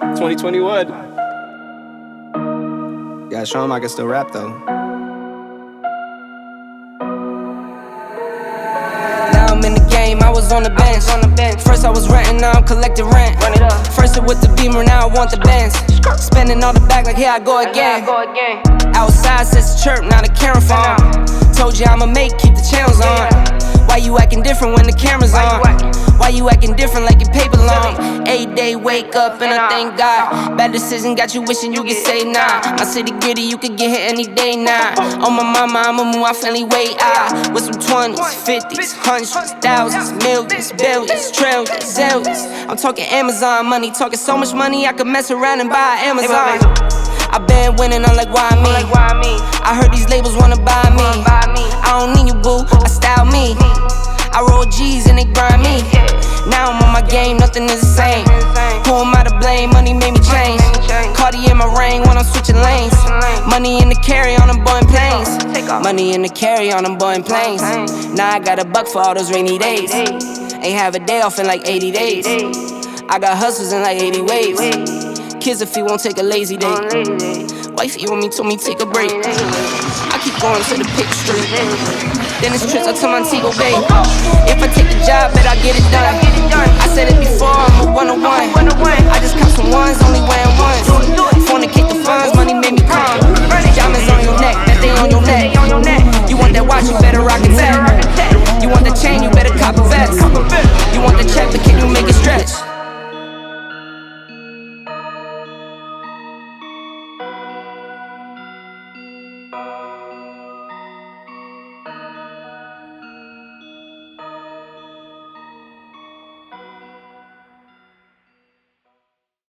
2021. Gotta show him I can still rap though. Now I'm in the game, I was on the bench. First I was renting, now I'm collecting rent. First it with the Beamer, now I want the Benz. Spending all the back like here I go again. Outside says chirp, now the camera phone. Told you I'ma keep the channels on. Why you acting different when the camera's on? Why you acting different like your paper long? 8-day wake up and I thank God. Bad decision got you wishing you could say nah. My city gritty, you could get hit any day now. On my mama, I'ma move my family way out. With some 20s, 50s, hundreds, thousands, millions, billions, trillions, zillions. I'm talking Amazon money, talking so much money I could mess around and buy Amazon. I been winning, I'm like, why me? I heard these labels wanna buy me. I don't need you, boo, I style me. I roll G's and they grind me. Now I'm on my game, nothing is the same. Who am I to blame? Money made me change. Cardi in my ring when I'm switching lanes. Money in the carry on them Boeing planes. Money in the carry on them Boeing planes. Now I got $1 for all those rainy days. Ain't have a day off in like 80 days. I got hustles in like 80 ways. Kids if he won't take a lazy day. Wifey on me told me take a break. I keep going to the pick street. Then it's trips up to Montego Bay. If I take the job, bet I get it done. I said it before, I'm a 101. I just